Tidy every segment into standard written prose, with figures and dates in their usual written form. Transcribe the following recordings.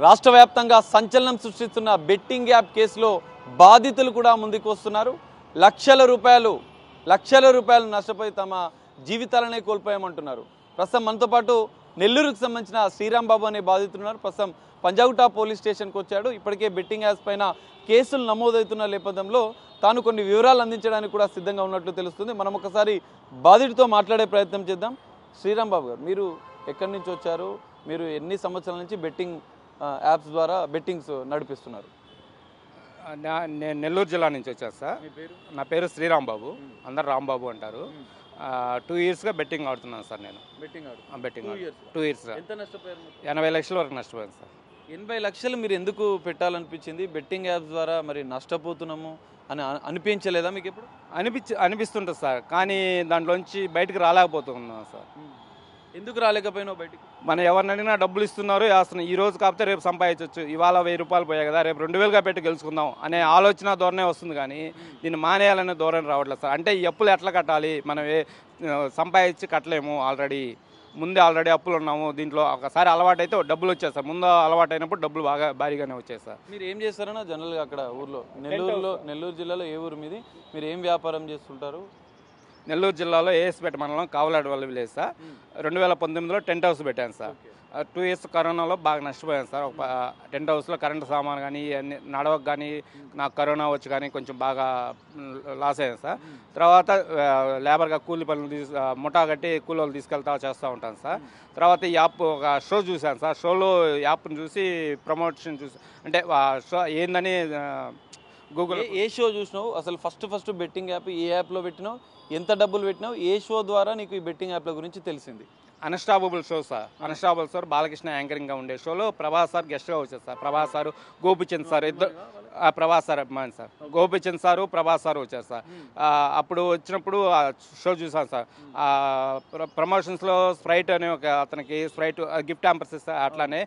రాష్ట్ర వ్యాప్తంగా సంచలనం సృష్టిస్తున్న బెట్టింగ్ యాప్ కేసులో బాధితులు కూడా ముందుకు వస్తున్నారు. లక్షల రూపాయలు నష్టపోయి తమ జీవితాలనే కోల్పోయామంటున్నారు. ప్రస్తుతం మనతో పాటు నెల్లూరుకు సంబంధించిన శ్రీరామ్ బాబు అనే బాధితులు ఉన్నారు. ప్రస్తుతం పంజాగుట్ట పోలీస్ స్టేషన్కి వచ్చాడు. ఇప్పటికే బెట్టింగ్ యాప్స్ పైన కేసులు నమోదవుతున్న నేపథ్యంలో తాను కొన్ని వివరాలు అందించడానికి కూడా సిద్ధంగా ఉన్నట్లు తెలుస్తుంది. మనం ఒకసారి బాధితుడితో మాట్లాడే ప్రయత్నం చేద్దాం. శ్రీరామ్ బాబు గారు, మీరు ఎక్కడి నుంచి వచ్చారు? మీరు ఎన్ని సంవత్సరాల నుంచి బెట్టింగ్ యాప్స్ ద్వారా బెట్టింగ్స్ నడిపిస్తున్నారు? నేను నెల్లూరు జిల్లా నుంచి వచ్చాను సార్. నా పేరు శ్రీరామ్ బాబు, అందరు రాంబాబు అంటారు. 2 ఇయర్స్గా బెట్టింగ్ ఆడుతున్నాను సార్. నేను బెట్టింగ్ 2 ఇయర్స్. ఎంత నష్టపోయారు? 80 లక్షల వరకు నష్టపోయాను సార్. 80 లక్షలు మీరు ఎందుకు పెట్టాలనిపించింది? బెట్టింగ్ యాప్స్ ద్వారా మరి నష్టపోతున్నాము అని అనిపించలేదా మీకు ఎప్పుడు? అనిపిస్తుంటుంది సార్, కానీ దాంట్లోంచి బయటకు రాలేకపోతున్నాం సార్. ఎందుకు రాలేకపోయినావు బయటికి? మనం ఎవరిని అడిగినా డబ్బులు ఇస్తున్నారు, వేస్తున్నాం. ఈ రోజు కాకపోతే రేపు సంపాదించవచ్చు. ఇవాళ 1000 రూపాయలు పోయాయి కదా, రేపు 2000గా పెట్టి గెలుచుకుందాం అనే ఆలోచన ధోరణే వస్తుంది, కానీ దీన్ని మానేయాలనే ధోరణి రావట్లేదు సార్. అంటే ఈ అప్పులు ఎట్లా కట్టాలి, మనం సంపాదించి కట్టలేము. ఆల్రెడీ అప్పులు ఉన్నాము. దీంట్లో ఒకసారి అలవాటు అయితే డబ్బులు వచ్చాయి సార్. ముందు అలవాటు అయినప్పుడు డబ్బులు బాగా భారీగానే వచ్చాయి సార్. మీరు ఏం చేస్తారన్నా జనరల్గా అక్కడ ఊర్లో? నెల్లూరు జిల్లాలో ఏ ఊరు మీది? మీరు ఏం వ్యాపారం చేస్తుంటారు? నెల్లూరు జిల్లాలో ఏఎస్పేట మండలం కావలాడు వల్ల విలేజ్ సార్. 2019లో టెంట్ హౌస్ పెట్టాను సార్. 2 ఇయర్స్ కరోనాలో బాగా నష్టపోయాను సార్. టెంట్ హౌస్లో కరెంటు సామాను కానీ అన్ని నడవకు కానీ నాకు కరోనా వచ్చి కానీ కొంచెం బాగా లాస్ అయ్యాను సార్. తర్వాత లేబర్గా కూలి పనులు ముఠా కట్టి కూలీలు తీసుకెళ్తా చేస్తూ ఉంటాను సార్. తర్వాత ఈ యాప్ ఒక షో చూశాను సార్. షోలో యాప్ని చూసి ప్రమోషన్ చూసి, అంటే షో ఏందని గూగుల్. ఏ షో చూసినావు అసలు? ఫస్ట్ బెట్టింగ్ యాప్ ఏ యాప్లో పెట్టినావు? ఎంత డబ్బులు పెట్టినావు? ఏ షో ద్వారా నీకు ఈ బెట్టింగ్ యాప్ల గురించి తెలిసింది? Unstoppable show sir. Unstoppable sir Balakrishna యాంకరింగ్గా ఉండే షోలో ప్రభాస్ సార్ గెస్ట్గా వచ్చారు sir. Prabhas sir, Gopichand sir, ఇద్దరు. ప్రభాస్ సార్ అభిమాని sir. Gopichand sir, Prabhas sir వచ్చారు సార్. అప్పుడు వచ్చినప్పుడు ఆ షో చూసాను సార్. ప్రమోషన్స్లో స్ప్రైట్ అనే ఒక అతనికి స్ప్రైట్ గిఫ్ట్ హ్యాంపర్స్ ఇస్తారు. అట్లానే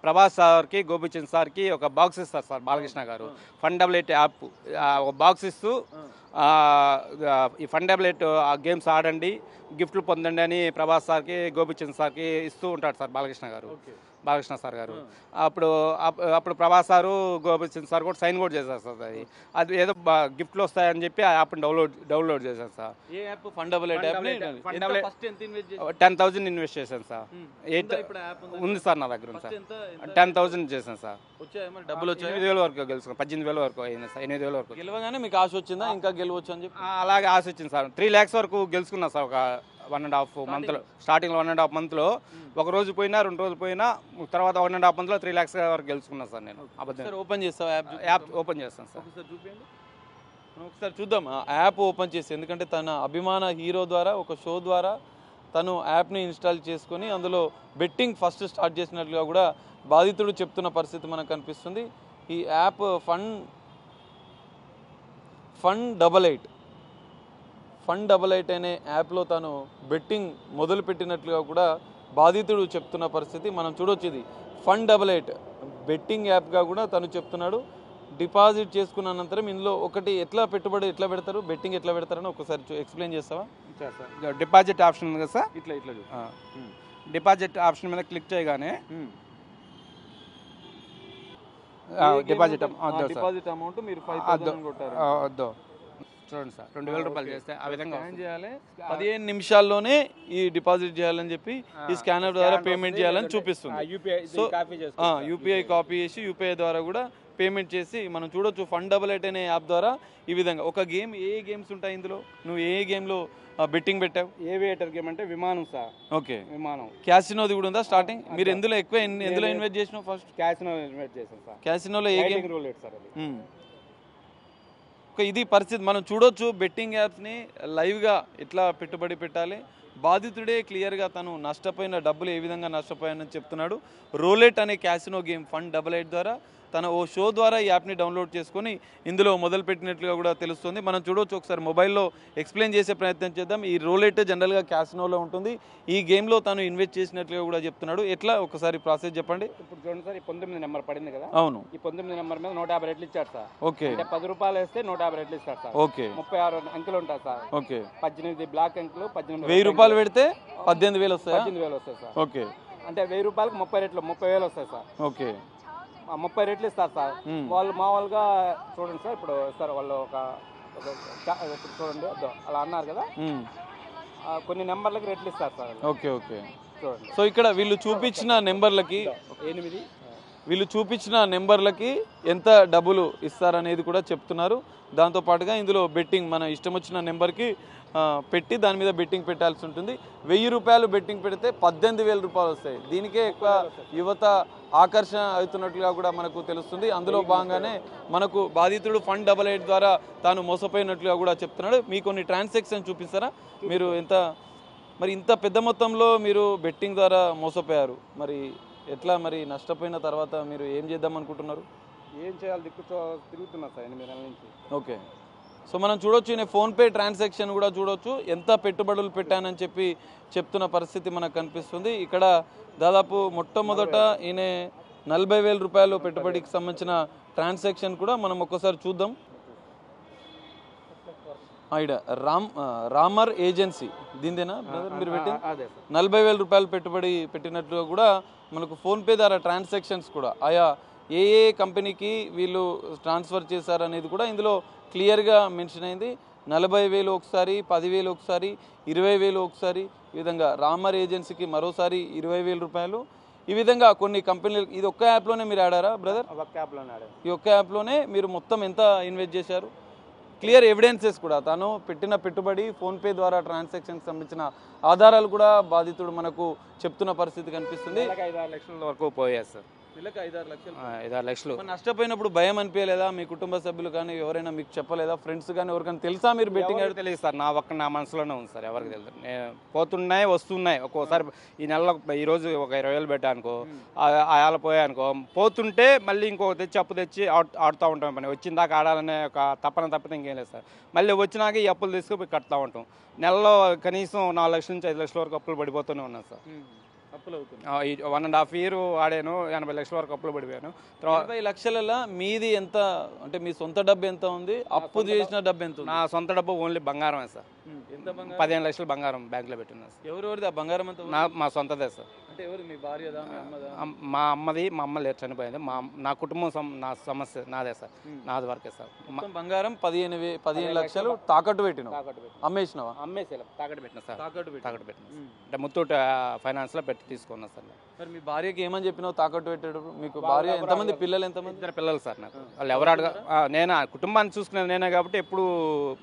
ప్రభాస్ సార్కి, గోపిచంద్ సార్కి ఒక బాక్స్ ఇస్తారు సార్ బాలకృష్ణ గారు. ఫండబులేట్ యాప్ ఒక బాక్స్ ఇస్తూ ఈ ఫండబులేట్ గేమ్స్ ఆడండి, గిఫ్ట్లు పొందండి అని ప్రభాస్ సార్కి, గోపిచంద్ సార్కి ఇస్తూ ఉంటాడు సార్ బాలకృష్ణ సార్ గారు. అప్పుడు ప్రభాస్ సారు, గోపిచంద్ సార్ కూడా సైన్ కూడా చేశారు సార్. అది ఏదో గిఫ్ట్లు వస్తాయని చెప్పి ఆ యాప్ని డౌన్లోడ్ చేశాను సార్. ఏ యాప్? ఫండబులేట్ యాప్. 10,000 ఇన్వెస్ట్ చేశాను సార్. 8 ఉంది సార్ నా దగ్గర సార్. 10,000 చేశాను సార్. డబ్బులు వచ్చాయి? 8,000 వరకు గెలుచుకున్నాను. 18,000 వరకు అయింది సార్. 8,000 వరకు గెలవగానే మీకు ఆశ వచ్చిందా ఇంకా గెలవచ్చు అని చెప్పి? అలాగే ఆశ వచ్చింది సార్. 3 lakhs వరకు గెలుచుకున్నా సార్. ఒక 1.5 monthలో, స్టార్టింగ్లో 1.5 monthలో ఒక రోజు పోయినా 2 రోజులు పోయినా, తర్వాత 1.5 monthలో 3 lakhs వరకు గెలుచుకున్నా సార్. నేను అబద్ధం. ఓపెన్ చేస్తావా యాప్? ఓపెన్ చేస్తాను సార్. ఒకసారి చూద్దాం ఆ యాప్ ఓపెన్ చేసి. ఎందుకంటే తన అభిమాన హీరో ద్వారా ఒక షో ద్వారా తను యాప్ని ఇన్స్టాల్ చేసుకొని అందులో బెట్టింగ్ ఫస్ట్ స్టార్ట్ చేసినట్లుగా కూడా బాధితుడు చెప్తున్న పరిస్థితి మనకు కనిపిస్తుంది. ఈ యాప్ ఫన్ డబల్ ఎయిట్ అనే యాప్లో తను బెట్టింగ్ మొదలు పెట్టినట్లుగా కూడా బాధితుడు చెప్తున్న పరిస్థితి మనం చూడొచ్చు. ఇది ఫన్ డబల్ ఎయిట్ బెట్టింగ్ యాప్గా కూడా తను చెప్తున్నాడు. డిపాజిట్ చేసుకున్న అనంతరం ఇందులో ఒకటి పెట్టుబడి ఎట్లా పెడతారు, బెట్టింగ్ ఎట్లా పెడతారని ఒకసారి ఎక్స్ప్లెయిన్ చేస్తావా? డిపాజిట్ ఆప్షన్ ఉంది కదా సార్. ఇట్లా డిపాజిట్ ఆప్షన్ మీద క్లిక్ చేయగానే డిపాజిట్ అమౌంట్ మీరు 5,000 కొట్టారు. చూడండి సార్, 2,000 రూపాయలు చేస్తే ఆ విధంగా చేయాలి. 15 నిమిషాల్లోనే ఈ డిపాజిట్ చేయాలని చెప్పి ఈ స్కానర్ ద్వారా పేమెంట్ చేయాలని చూపిస్తుంది. యూపీఐ కాపీ చేసి యూపీఐ ద్వారా కూడా పేమెంట్ చేసి మనం చూడొచ్చు. ఫన్ డబల్ ఎయిట్ అనే యాప్ ద్వారా ఈ విధంగా ఒక గేమ్. ఏ గేమ్స్ ఉంటాయి ఇందులో? నువ్వు ఏ గేమ్లో బెట్టింగ్ పెట్టావు? ఏవియేటర్ గేమ్ అంటే విమానం సార్. ఓకే, విమానం. క్యాసినోది కూడా ఉందా స్టార్టింగ్? మీరు ఎందులో ఇన్వెస్ట్ చేసినావు? ఫస్ట్ క్యాసినో ఇన్వెస్ట్ చేశాను సార్. క్యాసినోలో ఏ గేమ్? Roulette sir. ఇది పరిస్థితి మనం చూడొచ్చు. బెట్టింగ్ యాప్స్ని లైవ్గా ఎట్లా పెట్టుబడి పెట్టాలి. బాధితుడే క్లియర్గా తను నష్టపోయిన డబ్బులు ఏ విధంగా నష్టపోయానని చెప్తున్నాడు. రూలెట్ అనే casino game fun double eight ద్వారా తన ఓ షో ద్వారా ఈ యాప్ని డౌన్లోడ్ చేసుకొని ఇందులో మొదలుపెట్టినట్లుగా కూడా తెలుస్తుంది. మనం చూడవచ్చు. ఒకసారి మొబైల్లో ఎక్స్ప్లెయిన్ చేసే ప్రయత్నం చేద్దాం. ఈ రూలెట్ జనరల్గా క్యాసినోలో ఉంటుంది. ఈ గేమ్లో తను ఇన్వెస్ట్ చేసినట్లుగా కూడా చెప్తున్నాడు. ఎట్లా ఒకసారి ప్రాసెస్ చెప్పండి. ఇప్పుడు చూడండి సార్, ఈ 19 నెంబర్ పడింది కదా. అవును, ఈ 19 నెంబర్ మీద 150 రెట్లు ఇచ్చారు సార్. ఓకే, 10 రూపాయలు వేస్తే 150 రెట్లు ఇస్తారు సార్. ఓకే, 36 అంకెలు ఉంటాయి సార్. ఓకే, 18 బ్లాక్ అంకెలు. 18 1000 రూపాయలు పెడితే 18,000 వస్తాయి. 18,000 వస్తాయి సార్. ఓకే, అంటే 1000 రూపాయలకు 30 రెట్లు 30,000 వస్తాయి సార్. ఓకే, 30 రెట్లు ఇస్తారు సార్. వాళ్ళు మామూలుగా చూడండి సార్, ఇప్పుడు ఇస్తారు వాళ్ళు ఇప్పుడు చూడండి అలా అన్నారు కదా, కొన్ని నెంబర్లకి రెట్లు ఇస్తారు సార్. ఓకే ఓకే చూడండి. సో ఇక్కడ వీళ్ళు చూపించిన నెంబర్లకి ఎంత డబ్బులు ఇస్తారనేది కూడా చెప్తున్నారు. దాంతోపాటుగా ఇందులో బెట్టింగ్ మన ఇష్టం వచ్చిన నెంబర్కి పెట్టి దాని మీద బెట్టింగ్ పెట్టాల్సి ఉంటుంది. 1000 రూపాయలు బెట్టింగ్ పెడితే 18,000 రూపాయలు వస్తాయి. దీనికే ఎక్కువ యువత ఆకర్షణ అవుతున్నట్లుగా కూడా మనకు తెలుస్తుంది. అందులో భాగంగానే మనకు బాధితుడు ఫండ్ 88 ద్వారా తాను మోసపోయినట్లుగా కూడా చెప్తున్నాడు. మీ కొన్ని ట్రాన్సాక్షన్ చూపిస్తారా? మీరు ఇంత పెద్ద మొత్తంలో మీరు బెట్టింగ్ ద్వారా మోసపోయారు, మరి ఎట్లా, మరి నష్టపోయిన తర్వాత మీరు ఏం చేద్దాం అనుకుంటున్నారు? ఏం చేయాలి, తిరుగుతున్నా సార్ 8 నెలల నుంచి. ఓకే, సో మనం చూడొచ్చు, ఈయన ఫోన్పే ట్రాన్సాక్షన్ కూడా చూడొచ్చు, ఎంత పెట్టుబడులు పెట్టానని చెప్పి చెప్తున్న పరిస్థితి మనకు కనిపిస్తుంది. ఇక్కడ దాదాపు మొట్టమొదట ఈయన 40,000 రూపాయలు పెట్టుబడికి సంబంధించిన ట్రాన్సాక్షన్ కూడా మనం ఒక్కసారి చూద్దాం. ఇక్కడ రామర్ ఏజెన్సీ దీనిదేనా బ్రదర్ మీరు పెట్టింది? 40,000 రూపాయలు పెట్టుబడి పెట్టినట్లుగా కూడా మనకు ఫోన్పే ద్వారా ట్రాన్సాక్షన్స్ కూడా ఆయా ఏ కంపెనీకి వీళ్ళు ట్రాన్స్ఫర్ చేశారనేది కూడా ఇందులో క్లియర్గా మెన్షన్ అయింది. 40,000 ఒకసారి, 10,000 ఒకసారి, 20,000 ఒకసారి, ఈ విధంగా రామర్ ఏజెన్సీకి మరోసారి 20,000 రూపాయలు. ఈ విధంగా కొన్ని కంపెనీలు, ఇది ఒక్క యాప్లోనే మీరు ఆడారా బ్రదర్? ఒక్క యాప్లోనే ఆడారు. ఈ ఒక్క యాప్లోనే మీరు మొత్తం ఎంత ఇన్వెస్ట్ చేశారు? క్లియర్ ఎవిడెన్సెస్ కూడా, తాను పెట్టిన పెట్టుబడి ఫోన్పే ద్వారా ట్రాన్సాక్షన్కి సంబంధించిన ఆధారాలు కూడా బాధితుడు మనకు చెప్తున్న పరిస్థితి కనిపిస్తుంది. 5-6 లక్షల వరకు పోయాయి సార్. 5-6 లక్షలు నష్టపోయినప్పుడు భయం అనిపించలేదా? మీ కుటుంబ సభ్యులు కానీ ఎవరైనా మీకు చెప్పలేదా? ఫ్రెండ్స్ కానీ ఎవరికైనా తెలుసా మీరు బెట్టింగ్? తెలియదు సార్, నా మనసులోనే ఉంది సార్, ఎవరికి తెలియదు. పోతున్నాయి వస్తున్నాయి, ఒక్కోసారి ఈ నెలలో ఈరోజు ఒక 20,000 పెట్టానుకో, ఆయాలు పోయానుకో, పోతుంటే మళ్ళీ ఇంకొక అప్పు తెచ్చి ఆడుతూ ఉంటాం. పని వచ్చిన దాకా ఆడాలనే ఒక తప్పితే ఇంకేం లేదు సార్. మళ్ళీ వచ్చినాక ఈ అప్పులు తీసుకుపోయి కడుతూ ఉంటాం. నెలలో కనీసం 4 లక్షల నుంచి 5 లక్షల వరకు అప్పులు పడిపోతూనే ఉన్నాను సార్. 1.5 year ఆడాను, 80 లక్షల వరకు అప్పులు పడిపోయాను. 80 లక్షలలో మీది ఎంత, అంటే మీ సొంత డబ్బు ఎంత ఉంది, అప్పు చేసిన డబ్బు ఎంత? నా సొంత డబ్బు ఓన్లీ బంగారమే సార్. 15 లక్షలు బంగారం బ్యాంకులో పెట్టినా సార్. ఎవరిది ఆ బంగారం అంతా? మా సొంతదే సార్. అంటే ఎవరు, మీ భార్యదా, మా అమ్మది? మా అమ్మ లేరు, చనిపోయింది. నా కుటుంబం నా సమస్య నాదే సార్, నాది వరకే సార్. బంగారం 15 లక్షలు తాకట్టు పెట్టిన, అమ్మేసినావా? అమ్మేసేలా తాకట్టు పెట్టినా సార్. తాకట్టు పెట్టినా అంటే ముత్తూట్ ఫైనాన్స్ లో పెట్టి తీసుకున్నా సార్. మరి మీ భార్యకి ఏమని చెప్పినావు తాకట్టు పెట్టాడు? మీకు భార్య ఎంతమంది పిల్లలు? ఎంతమంది? 2 పిల్లలు సార్ నాకు. వాళ్ళు ఎవరు అడగ, నేను కుటుంబాన్ని చూసుకునేది నేనే కాబట్టి ఎప్పుడు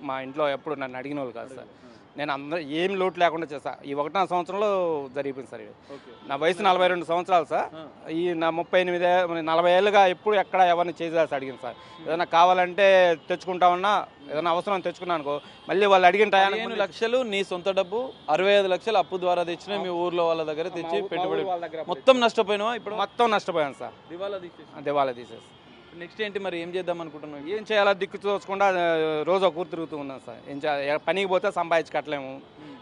మా ఇంట్లో ఎప్పుడు నన్ను అడిగిన వాళ్ళు కాదు సార్. నేను అందరూ ఏం లోటు లేకుండా చేస్తా. ఈ 1వ సంవత్సరంలో జరిగిపోయింది సార్. నా వయసు 42 సంవత్సరాలు సార్. ఈ నా 40 ఏళ్ళుగా ఎప్పుడు ఎక్కడ ఎవరిని చేసేసి అడిగింది సార్. ఏదైనా కావాలంటే తెచ్చుకుంటామన్నా, ఏదైనా అవసరం తెచ్చుకున్నాను అనుకో, మళ్ళీ వాళ్ళు అడిగిన 15 లక్షలు నీ సొంత డబ్బు, 65 లక్షలు అప్పు ద్వారా తెచ్చిన మీ ఊర్లో వాళ్ళ దగ్గర తెచ్చి పెట్టుబడి, మొత్తం నష్టపోయినావా? ఇప్పుడు మొత్తం నష్టపోయాను సార్. దివాలా తీసేసి. నెక్స్ట్ ఏంటి మరి, ఏం చేద్దాం అనుకుంటున్నాం? ఏం చేయాలో దిక్కు చూడకుండా రోజు ఒక ఊరు తిరుగుతూ ఉన్నాం సార్. ఏం చేయాలి, పనికి పోతే సంపాదించి కట్టలేము,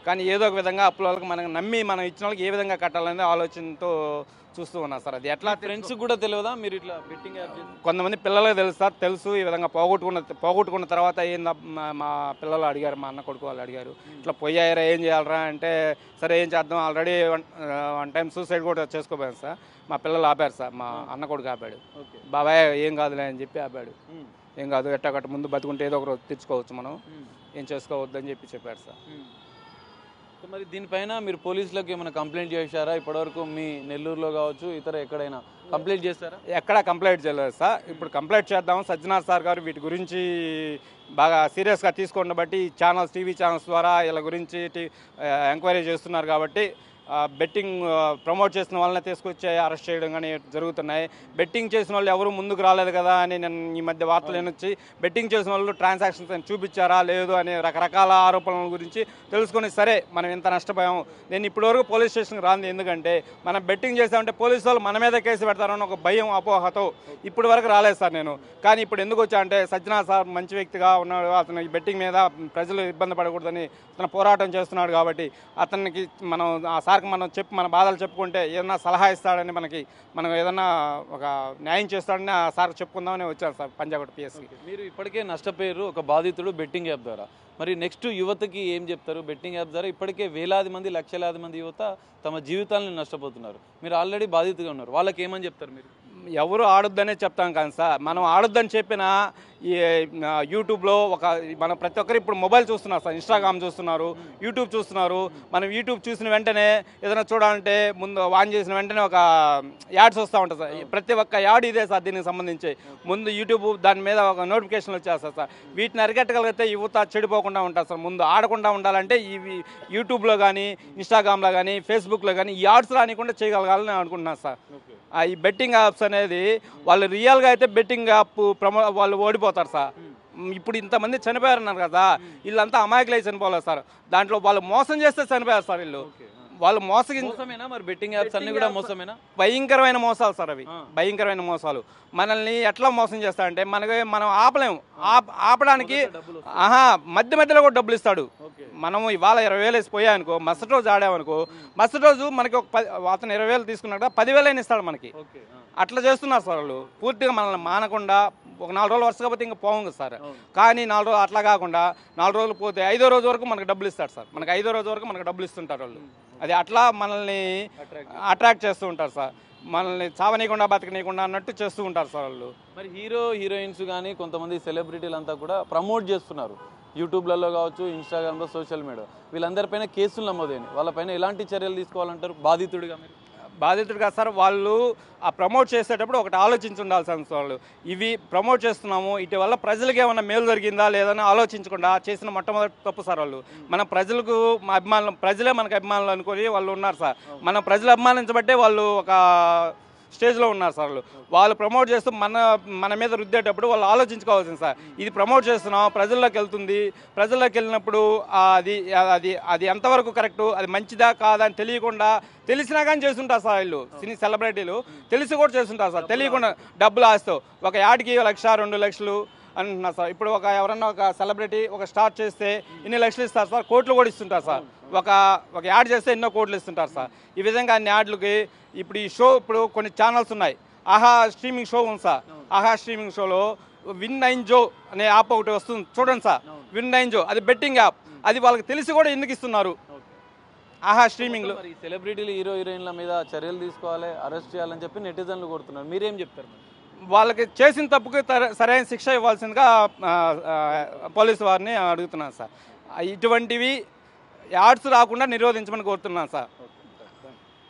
కానీ ఏదో ఒక విధంగా అప్పుల వాళ్ళకి మనకు నమ్మి మనం ఇచ్చిన వాళ్ళకి ఏ విధంగా కట్టాలనే ఆలోచనతో చూస్తూ ఉన్నా సార్. అది ఎట్లా ఫ్రెండ్స్ కూడా తెలియదా మీరు ఇట్లా బెట్టింగ్ యాప్? కొంతమంది పిల్లలకు తెలుసు సార్, తెలుసు. ఈ విధంగా పోగొట్టుకున్న తర్వాత ఏందా, మా పిల్లలు అడిగారు, మా అన్న కొడుకు వాళ్ళు అడిగారు, ఇట్లా పోయారా ఏం చేయాలరా అంటే, సరే ఏం చేద్దాం, ఆల్రెడీ వన్ టైం సూసైడ్ కూడా చేసుకోపోయాను సార్. మా పిల్లలు ఆపారు సార్, మా అన్న కొడుకు ఆపాడు. బాబాయ్ ఏం కాదులే అని చెప్పి ఆపాడు. ఏం కాదు, ఎట్టగట్ట ముందు బతుకుంటే ఏదో ఒక రోజు తెచ్చుకోవచ్చు, మనం ఏం చేసుకోవద్దని చెప్పాడు సార్. మరి దీనిపైన మీరు పోలీసులకు ఏమైనా కంప్లైంట్ చేశారా ఇప్పటివరకు? మీ నెల్లూరులో కావచ్చు, ఇతర ఎక్కడైనా కంప్లైంట్ చేస్తారా? ఎక్కడా కంప్లైంట్ చేయలేదు సార్. ఇప్పుడు కంప్లైంట్ చేద్దాం. సజ్జనార్ సార్ గారు వీటి గురించి బాగా సీరియస్గా తీసుకోండి బట్టి ఛానల్స్, టీవీ ఛానల్స్ ద్వారా వీళ్ళ గురించి ఎంక్వైరీ చేస్తున్నారు కాబట్టి బెట్టింగ్ ప్రమోట్ చేసిన వాళ్ళని తీసుకొచ్చి అరెస్ట్ చేయడం కానీ జరుగుతున్నాయి. బెట్టింగ్ చేసిన వాళ్ళు ఎవరు ముందుకు రాలేదు కదా అని నేను ఈ మధ్య వార్తలు వచ్చి, బెట్టింగ్ చేసిన వాళ్ళు ట్రాన్సాక్షన్స్ చూపించారా లేదు అనే రకరకాల ఆరోపణల గురించి తెలుసుకొని, సరే మనం ఇంత నష్టపోయాము, నేను ఇప్పటివరకు పోలీస్ స్టేషన్కి రాంది ఎందుకంటే మనం బెట్టింగ్ చేసామంటే పోలీసు వాళ్ళు మన మీద కేసు పెడతారని ఒక భయం, అపోహతో ఇప్పటి వరకు రాలేదు సార్ నేను. కానీ ఇప్పుడు ఎందుకు వచ్చా అంటే, సజ్జనా సార్ మంచి వ్యక్తిగా ఉన్నాడు, అతను ఈ బెట్టింగ్ మీద ప్రజలు ఇబ్బంది పడకూడదని అతను పోరాటం చేస్తున్నాడు కాబట్టి అతనికి మనం ఆ సార్కి మనం మన బాధలు చెప్పుకుంటే ఏదన్నా సలహా ఇస్తాడని, మనం ఏదన్నా ఒక న్యాయం చేస్తాడని ఆ సార్ చెప్పుకుందామని వచ్చాను సార్ పంజాగుట్ట పిఎస్కి. మీరు ఇప్పటికే నష్టపోయారు, ఒక బాధితుడు బెట్టింగ్ యాప్ ద్వారా. మరి నెక్స్ట్ యువతకి ఏం చెప్తారు? బెట్టింగ్ యాప్ ద్వారా ఇప్పటికే వేలాది మంది, లక్షలాది మంది యువత తమ జీవితాలను నష్టపోతున్నారు. మీరు ఆల్రెడీ బాధితుగా ఉన్నారు, వాళ్ళకి ఏమని చెప్తారు మీరు? ఎవరు ఆడొద్దనే చెప్తాం కానీ సార్, మనం ఆడొద్దని చెప్పిన ఈ యూట్యూబ్లో మనం ప్రతి ఒక్కరు ఇప్పుడు మొబైల్ చూస్తున్నారు సార్, ఇన్స్టాగ్రామ్ చూస్తున్నారు, యూట్యూబ్ చూస్తున్నారు. మనం యూట్యూబ్ చూసిన వెంటనే ఏదైనా చూడాలంటే ముందు ఆన్ చేసిన వెంటనే ఒక యాడ్స్ వస్తూ ఉంటుంది సార్. ప్రతి ఒక్క యాడ్ ఇదే సార్ దీనికి సంబంధించి. ముందు యూట్యూబ్ దాని మీద ఒక నోటిఫికేషన్ వచ్చేస్తారు సార్. వీటిని అరికట్టగలిగితే యువత చెడిపోకుండా ఉంటారు సార్. ముందు ఆడకుండా ఉండాలంటే ఇవి యూట్యూబ్లో కానీ, ఇన్స్టాగ్రామ్లో కానీ, ఫేస్బుక్లో కానీ ఈ యాడ్స్ రానికుండా చేయగలగాలని అనుకుంటున్నాను సార్. ఈ బెట్టింగ్ యాప్స్ అనేది వాళ్ళు రియల్గా అయితే బెట్టింగ్ యాప్ వాళ్ళు ఓడిపోతారు సార్. ఇప్పుడు ఇంతమంది చనిపోయారన్నారు కదా, వీళ్ళంతా అమాయకులై చనిపోలేదు సార్. దాంట్లో వాళ్ళు మోసం చేస్తే చనిపోయారు సార్. వాళ్ళు మోసమేనా మరి? బెట్టింగ్ యాప్స్ అన్ని కూడా మోసమేనా? భయంకరమైన మోసాలు సార్ అవి, భయంకరమైన మోసాలు. మనల్ని ఎట్లా మోసం చేస్తాడంటే మనం ఆపలేము. ఆపడానికి మధ్య మధ్యలో కూడా డబ్బులు ఇస్తాడు. మనం ఇవాళ 20,000 వేసి పోయానుకో, మరుసటి రోజు ఆడామనుకో, మరుసటి రోజు మనకి అతను 20,000 తీసుకున్నాక 10,000 ఇస్తాడు మనకి. అట్లా చేస్తున్నారు సార్ వాళ్ళు. పూర్తిగా మనల్ని మానకుండా ఒక 4 రోజులు వరుస కాబట్టి ఇంకా పోవం సార్. కానీ 4 రోజులు అట్లా కాకుండా 4 రోజులు పోతే 5వ రోజు వరకు మనకు డబ్బులు ఇస్తాడు సార్. మనకి 5వ రోజు వరకు మనకు డబ్బులు ఇస్తుంటారు వాళ్ళు. అది అట్లా మనల్ని అట్రాక్ట్ చేస్తూ ఉంటారు సార్. మనల్ని చావనీయకుండా బతకనీయకుండా అన్నట్టు చేస్తూ ఉంటారు సార్ వాళ్ళు. మరి హీరోయిన్స్ కానీ కొంతమంది సెలబ్రిటీలు అంతా కూడా ప్రమోట్ చేస్తున్నారు యూట్యూబ్లలో కావచ్చు, ఇన్స్టాగ్రామ్లో, సోషల్ మీడియా. వీళ్ళందరిపైన కేసులు నమోదైనవి. వాళ్ళపైన ఎలాంటి చర్యలు తీసుకోవాలంటారు బాధితుడిగా మీరు? బాధితుడిగా సార్ వాళ్ళు ఆ ప్రమోట్ చేసేటప్పుడు ఒకటి ఆలోచించి ఉండాల్సిన వాళ్ళు. ఇవి ప్రమోట్ చేస్తున్నాము, ఇటు వల్ల ప్రజలకు ఏమైనా మేలు జరిగిందా లేదని ఆలోచించకుండా చేసిన మొట్టమొదటి తప్పు సార్ వాళ్ళు. మన ప్రజలకు ప్రజలే మనకు అభిమానులు అనుకొని వాళ్ళు ఉన్నారు సార్. మన ప్రజలు అభిమానించబట్టే వాళ్ళు ఒక స్టేజ్లో ఉన్నారు సార్. వాళ్ళు ప్రమోట్ చేస్తూ మన మీద రుద్దేటప్పుడు వాళ్ళు ఆలోచించుకోవాల్సింది సార్. ఇది ప్రమోట్ చేస్తున్నాం, ప్రజల్లోకి వెళ్తుంది, ప్రజల్లోకి వెళ్ళినప్పుడు అది అది అది ఎంతవరకు కరెక్టు, అది మంచిదా కాదా అని తెలియకుండా, తెలిసినా కానీ చేస్తుంటారు సార్ వీళ్ళు. సినీ సెలబ్రిటీలు తెలిసి కూడా చేస్తుంటారు సార్. తెలియకుండా డబ్బులు ఆస్తూ ఒక యాడ్కి 1,00,000, 2 లక్షలు అంటున్నారు సార్. ఇప్పుడు ఎవరన్నా ఒక సెలబ్రిటీ ఒక స్టార్ట్ చేస్తే ఇన్ని లక్షలు ఇస్తారు సార్, కోట్లు కూడా ఇస్తుంటారు సార్. ఒక యాడ్ చేస్తే ఎన్నో కోట్లు ఇస్తుంటారు సార్. ఈ విధంగా అన్ని యాడ్లకి ఇప్పుడు ఈ షో, ఇప్పుడు కొన్ని ఛానల్స్ ఉన్నాయి, ఆహా స్ట్రీమింగ్ షో ఉంది సార్. ఆహా స్ట్రీమింగ్ షోలో Win9jo అనే యాప్ ఒకటి వస్తుంది చూడండి సార్. Win9jo అది బెట్టింగ్ యాప్. అది వాళ్ళకి తెలిసి కూడా ఎందుకు ఇస్తున్నారు? ఆహా స్ట్రీమింగ్లో సెలబ్రిటీలు, హీరోయిన్ల మీద చర్యలు తీసుకోవాలి, అరెస్ట్ చేయాలని చెప్పి నెటిజన్లు కొడుతున్నారు. మీరేం చెప్తారు? వాళ్ళకి చేసిన తప్పుకి సరైన శిక్ష ఇవ్వాల్సిందిగా పోలీసు వారిని అడుగుతున్నాను సార్. ఇటువంటివి యాడ్స్ రాకుండా నిరోధించమని కోరుతున్నాను సార్.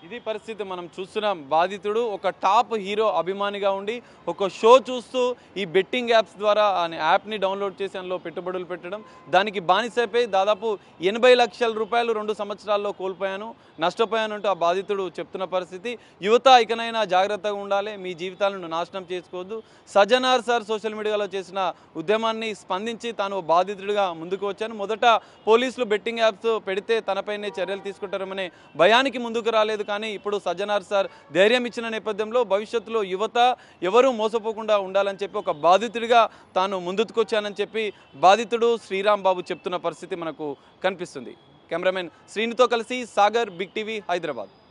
ఇది పరిస్థితి మనం చూస్తున్నాం. బాధితుడు ఒక టాప్ హీరో అభిమానిగా ఉండి ఒక షో చూస్తూ ఈ బెట్టింగ్ యాప్స్ ద్వారా ఆ యాప్ని డౌన్లోడ్ చేసి అందులో పెట్టుబడులు పెట్టడం, దానికి బానిసైపోయి దాదాపు 80 లక్షల రూపాయలు 2 సంవత్సరాల్లో కోల్పోయాను, నష్టపోయానంటూ ఆ బాధితుడు చెప్తున్న పరిస్థితి. యువత ఇకనైనా జాగ్రత్తగా ఉండాలి, మీ జీవితాలను నాశనం చేసుకోవద్దు. సజ్జనార్ సార్ సోషల్ మీడియాలో చేసిన ఉద్యమాన్ని స్పందించి తాను బాధితుడిగా ముందుకు వచ్చాను. మొదట పోలీసులు బెట్టింగ్ యాప్స్ పెడితే తనపైనే చర్యలు తీసుకుంటారనే భయానికి ముందుకు రాలేదు. కానీ ఇప్పుడు సజ్జనార్ సార్ ధైర్యం ఇచ్చిన నేపథ్యంలో భవిష్యత్తులో యువత ఎవరూ మోసపోకుండా ఉండాలని చెప్పి ఒక బాధితుడిగా తాను ముందుకొచ్చానని చెప్పి బాధితుడు శ్రీరామ్ బాబు చెప్తున్న పరిస్థితి మనకు కనిపిస్తుంది. కెమెరామెన్ శ్రీనితో కలిసి సాగర్, బిగ్ టీవీ, హైదరాబాద్.